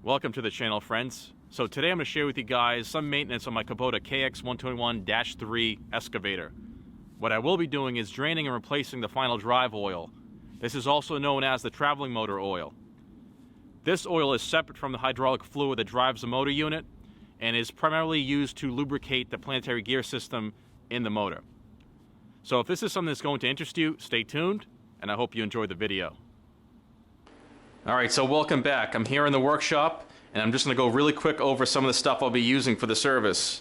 Welcome to the channel, friends. So today I'm going to share with you guys some maintenance on my Kubota KX121-3 excavator. What I will be doing is draining and replacing the final drive oil. This is also known as the traveling motor oil. This oil is separate from the hydraulic fluid that drives the motor unit and is primarily used to lubricate the planetary gear system in the motor. So if this is something that's going to interest you, stay tuned, and I hope you enjoy the video. Alright, so welcome back. I'm here in the workshop, and I'm just going to go really quick over some of the stuff I'll be using for the service.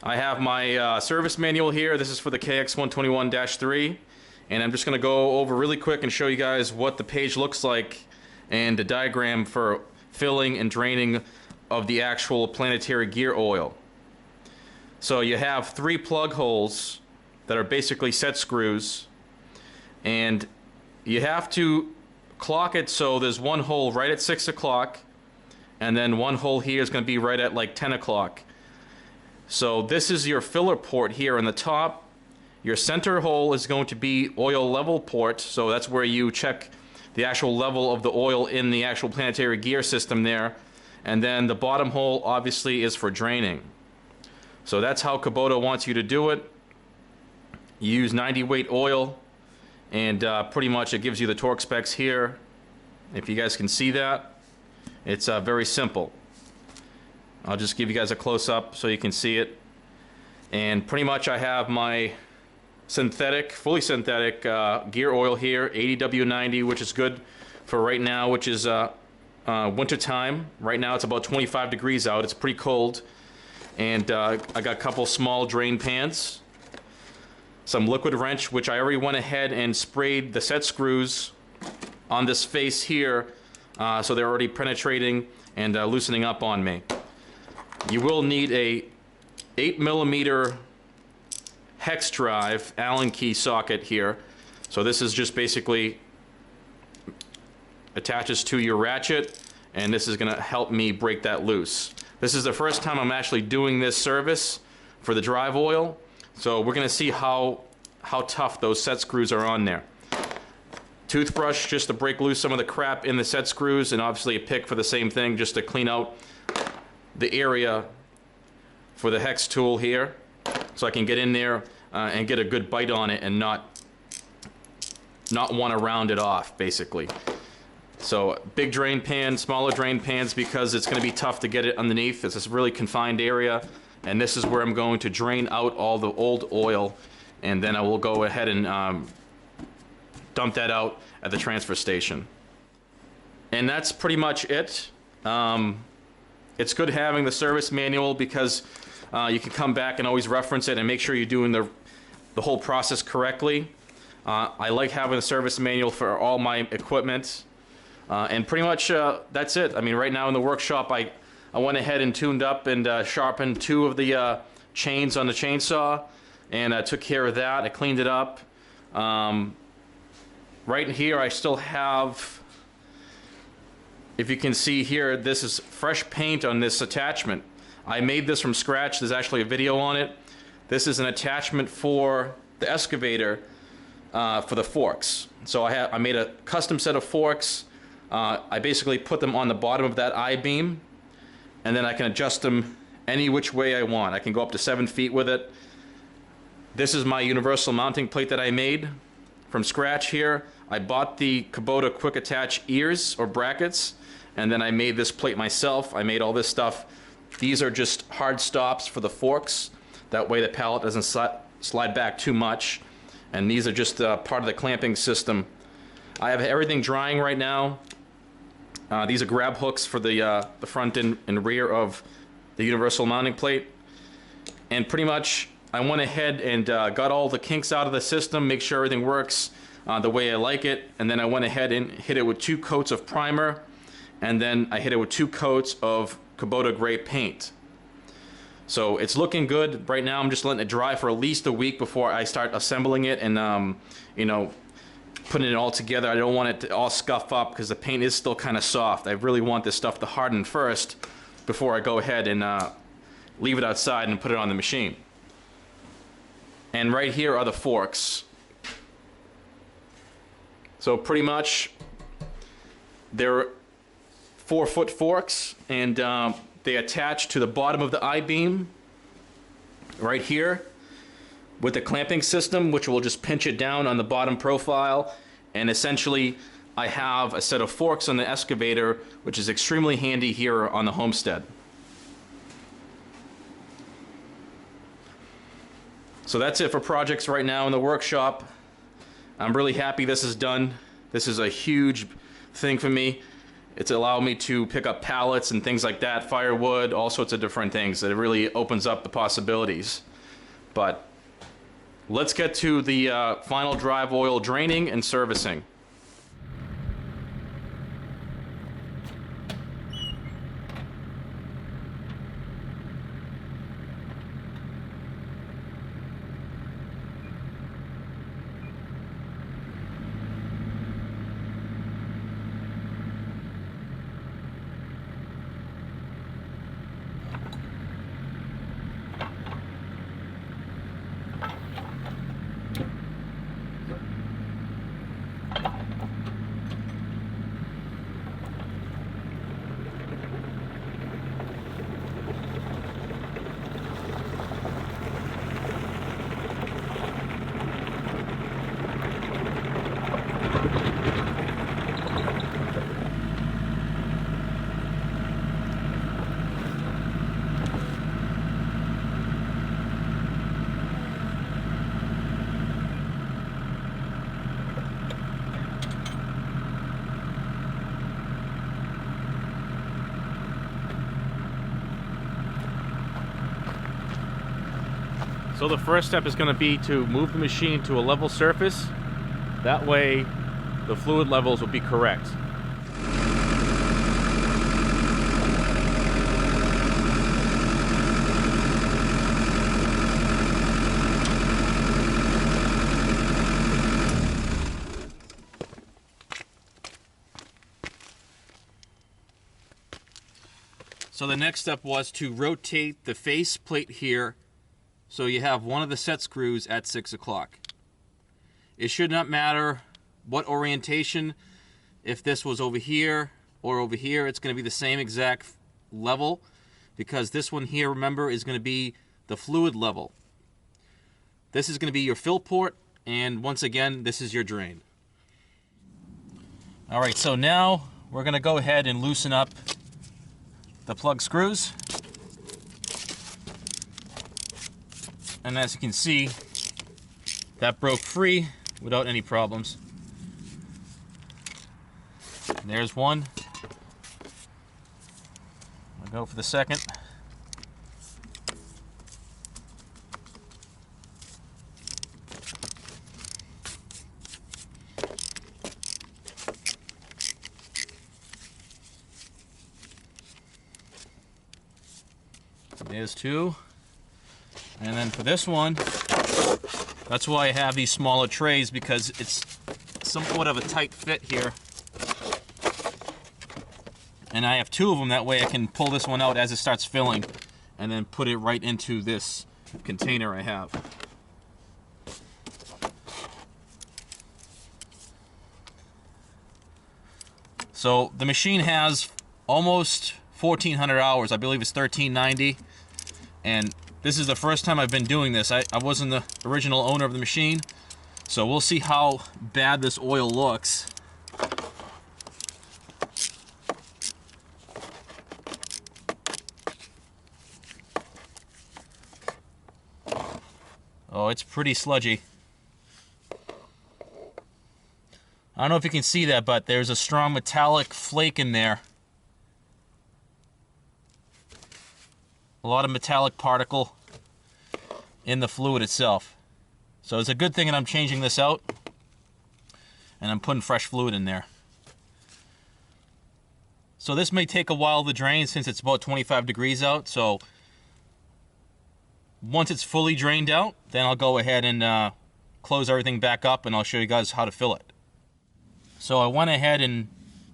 I have my service manual here. This is for the KX121-3, and I'm just going to go over really quick and show you guys what the page looks like and the diagram for filling and draining of the actual planetary gear oil. So you have 3 plug holes that are basically set screws, and you have to clock it so there's one hole right at 6 o'clock, and then one hole here is going to be right at like 10 o'clock. So this is your filler port here on the top. Your center hole is going to be oil level port, so that's where you check the actual level of the oil in the actual planetary gear system there. And then the bottom hole obviously is for draining. So that's how Kubota wants you to do it. You use 90 weight oil, and pretty much it gives you the torque specs here. If you guys can see that, it's very simple. I'll just give you guys a close-up so you can see it. And pretty much I have my synthetic, fully synthetic gear oil here, 80W90, which is good for right now, which is winter time. Right now it's about 25 degrees out. It's pretty cold. And I got a couple small drain pans, some liquid wrench, which I already went ahead and sprayed the set screws on this face here, so they're already penetrating and loosening up on me. You will need a 8mm hex drive Allen key socket here. So this is just basically attaches to your ratchet, and this is going to help me break that loose. This is the first time I'm actually doing this service for the drive oil. So we're going to see how tough those set screws are on there. Toothbrush just to break loose some of the crap in the set screws, and obviously a pick for the same thing, just to clean out the area for the hex tool here, so I can get in there and get a good bite on it and not want to round it off, basically. So big drain pan, smaller drain pans, because it's going to be tough to get it underneath. It's this really confined area. And this is where I'm going to drain out all the old oil, and then I will go ahead and dump that out at the transfer station. And that's pretty much it. It's good having the service manual, because you can come back and always reference it and make sure you're doing the whole process correctly. I like having a service manual for all my equipment. And pretty much that's it. I mean, right now in the workshop, I went ahead and tuned up and sharpened 2 of the chains on the chainsaw, and I took care of that. I cleaned it up. Right here I still have, if you can see here, this is fresh paint on this attachment. I made this from scratch. There's actually a video on it. This is an attachment for the excavator for the forks. So I made a custom set of forks. I basically put them on the bottom of that I-beam, and then I can adjust them any which way I want. I can go up to 7 feet with it. This is my universal mounting plate that I made from scratch here. I bought the Kubota quick attach ears or brackets, and then I made this plate myself. I made all this stuff. These are just hard stops for the forks. That way the pallet doesn't slide back too much. And these are just part of the clamping system. I have everything drying right now. These are grab hooks for the front and rear of the universal mounting plate. And pretty much I went ahead and got all the kinks out of the system, make sure everything works the way I like it. And then I went ahead and hit it with 2 coats of primer, and then I hit it with 2 coats of Kubota gray paint. So it's looking good. Right now I'm just letting it dry for at least a week before I start assembling it and you know, putting it all together. I don't want it to all scuff up, because the paint is still kind of soft. I really want this stuff to harden first before I go ahead and leave it outside and put it on the machine. And right here are the forks. So pretty much they're 4-foot forks, and they attach to the bottom of the I-beam right here with the clamping system, which will just pinch it down on the bottom profile. And essentially I have a set of forks on the excavator, which is extremely handy here on the Homestead. So that's it for projects right now in the workshop. I'm really happy this is done. This is a huge thing for me. It's allowed me to pick up pallets and things like that, firewood, all sorts of different things. It really opens up the possibilities. But let's get to the final drive oil draining and servicing. So the first step is going to be to move the machine to a level surface. That way the fluid levels will be correct. So the next step was to rotate the face plate here so you have one of the set screws at 6 o'clock. It should not matter what orientation. If this was over here or over here, it's going to be the same exact level, because this one here, remember, is going to be the fluid level. This is going to be your fill port, and once again, this is your drain. Alright, so now we're going to go ahead and loosen up the plug screws. And as you can see, that broke free without any problems. There's one. I'll go for the second. There's two. And then for this one, that's why I have these smaller trays, because it's somewhat of a tight fit here. And I have two of them, that way I can pull this one out as it starts filling and then put it right into this container I have. So the machine has almost 1,400 hours. I believe it's 1,390. And this is the first time I've been doing this. I wasn't the original owner of the machine, so we'll see how bad this oil looks. Oh, it's pretty sludgy. I don't know if you can see that, but there's a strong metallic flake in there. A lot of metallic particle in the fluid itself. So it's a good thing that I'm changing this out and I'm putting fresh fluid in there. So this may take a while to drain since it's about 25 degrees out. So once it's fully drained out, then I'll go ahead and close everything back up and I'll show you guys how to fill it. So I went ahead and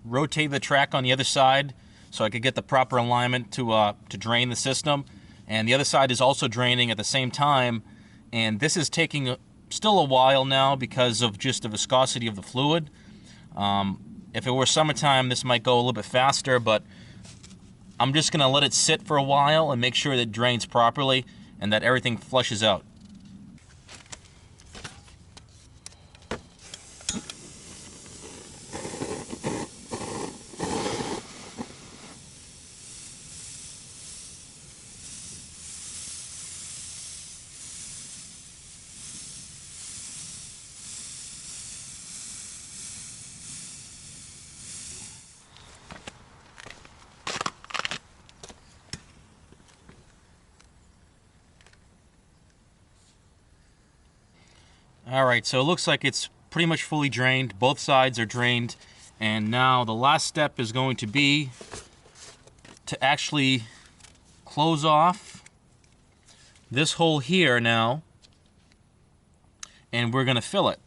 rotated the track on the other side so I could get the proper alignment to drain the system. And the other side is also draining at the same time. And this is taking still a while now because of just the viscosity of the fluid. If it were summertime, this might go a little bit faster, but I'm just going to let it sit for a while and make sure that it drains properly and that everything flushes out. Alright, so it looks like it's pretty much fully drained. Both sides are drained. And now the last step is going to be to actually close off this hole here now. And we're going to fill it.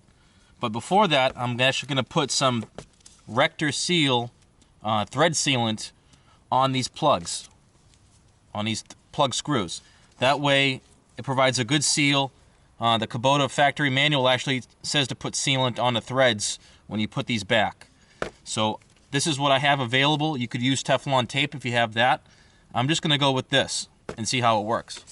But before that, I'm actually going to put some Rector Seal thread sealant on these plugs. On these plug screws. That way it provides a good seal. The Kubota factory manual actually says to put sealant on the threads when you put these back. So this is what I have available. You could use Teflon tape if you have that. I'm just going to go with this and see how it works.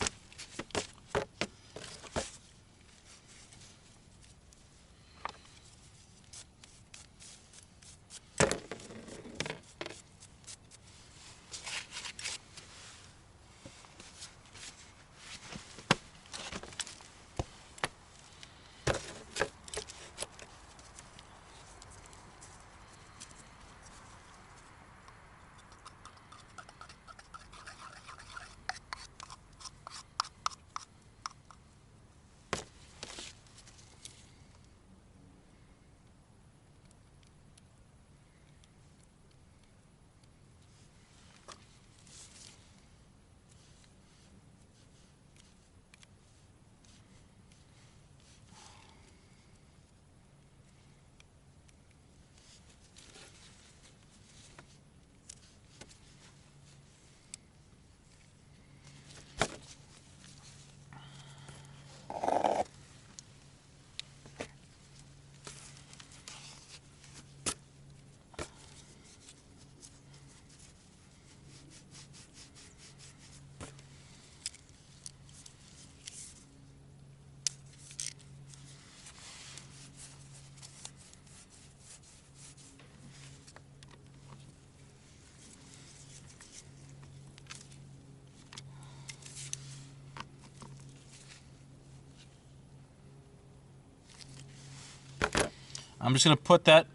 I'm just going to put that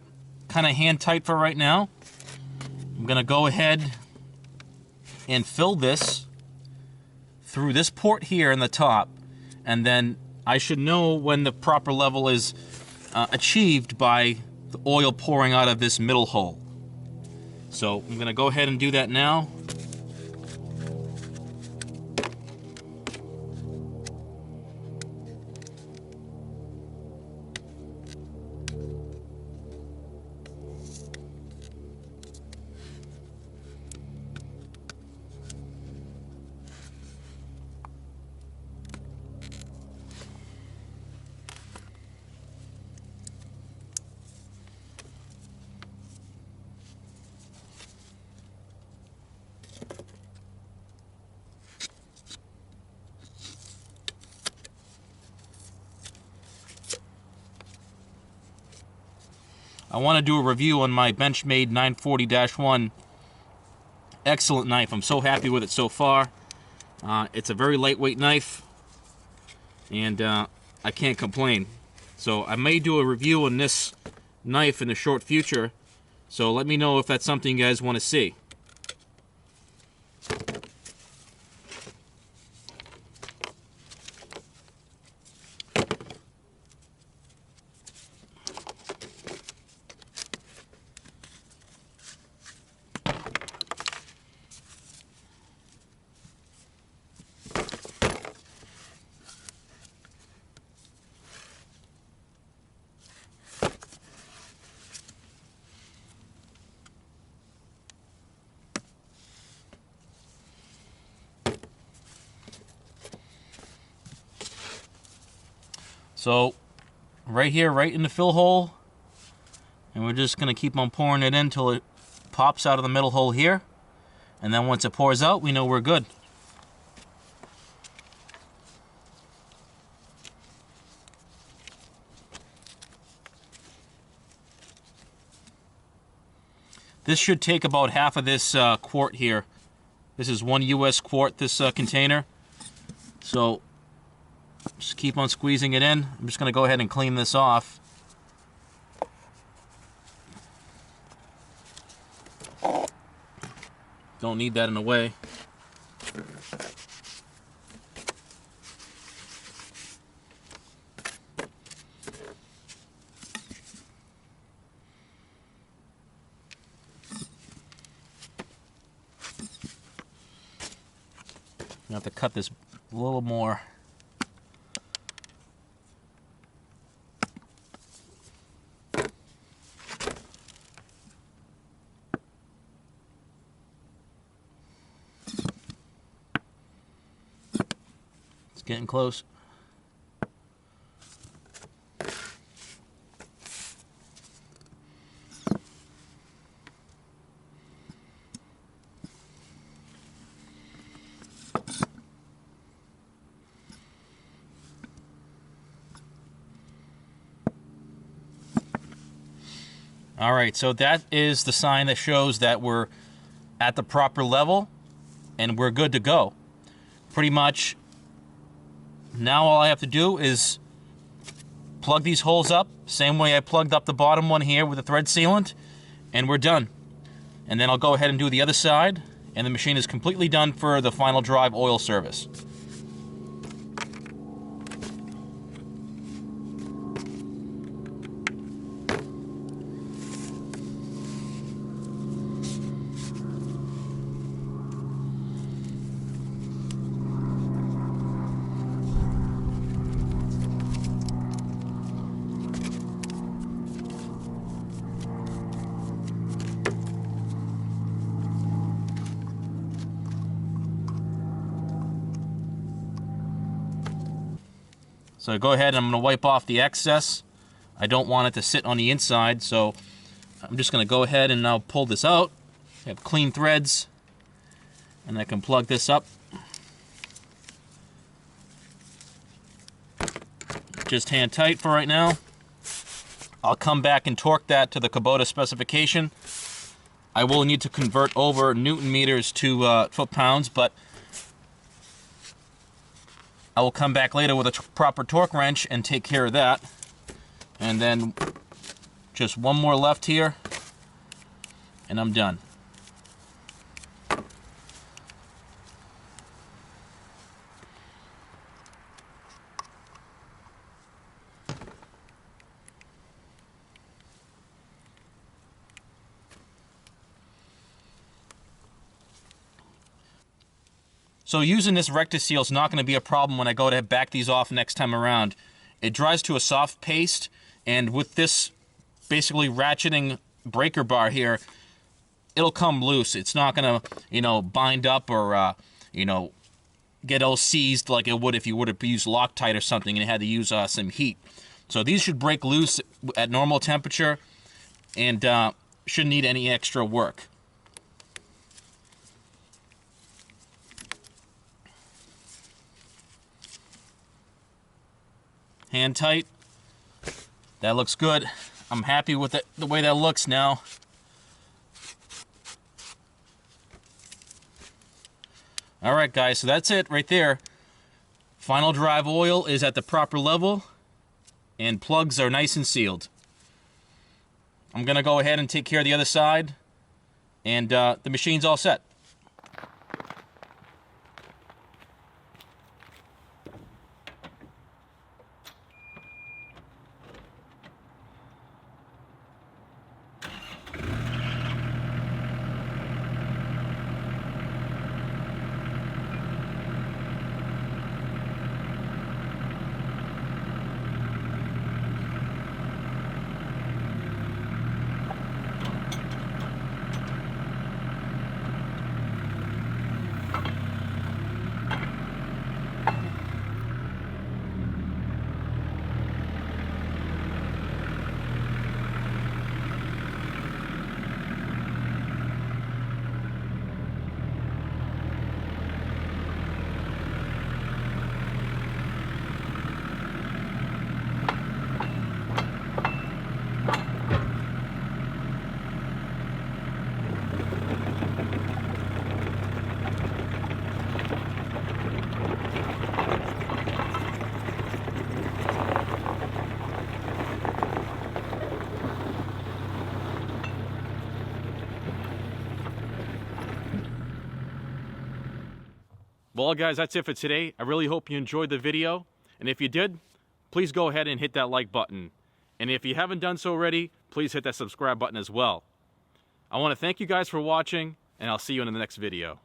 kind of hand tight for right now. I'm going to go ahead and fill this through this port here in the top, and then I should know when the proper level is achieved by the oil pouring out of this middle hole. So I'm going to go ahead and do that now. I want to do a review on my Benchmade 940-1. Excellent knife. I'm so happy with it so far. It's a very lightweight knife, and I can't complain. So I may do a review on this knife in the short future, so let me know if that's something you guys want to see. So, right here, right in the fill hole, And we're just going to keep on pouring it in until it pops out of the middle hole here. And then once it pours out, we know we're good. This should take about half of this quart here. This is 1 US quart, this container. So just keep on squeezing it in. I'm just going to go ahead and clean this off. Don't need that in the way. I have to cut this a little more. It's getting close. All right, so that is the sign that shows that we're at the proper level and we're good to go. Pretty much, now all I have to do is plug these holes up, same way I plugged up the bottom one here with the thread sealant, and we're done. And then I'll go ahead and do the other side, and the machine is completely done for the final drive oil service. So go ahead and I'm going to wipe off the excess. I don't want it to sit on the inside, so I'm just going to go ahead and now pull this out. I have clean threads, and I can plug this up. Just hand tight for right now. I'll come back and torque that to the Kubota specification. I will need to convert over Newton meters to foot-pounds, but I will come back later with a proper torque wrench and take care of that. And then just one more left here, and I'm done. So using this Rectiseal is not going to be a problem when I go to back these off next time around. It dries to a soft paste, and with this basically ratcheting breaker bar here, it'll come loose. It's not going to, bind up or, get all seized like it would if you would have used Loctite or something and it had to use some heat. So these should break loose at normal temperature and shouldn't need any extra work. Hand tight. That looks good. I'm happy with it, the way that looks now. Alright guys, so that's it right there. Final drive oil is at the proper level and plugs are nice and sealed. I'm going to go ahead and take care of the other side, and the machine's all set. Well, guys, that's it for today. I really hope you enjoyed the video. And if you did, please go ahead and hit that like button. And if you haven't done so already, please hit that subscribe button as well. I want to thank you guys for watching, and I'll see you in the next video.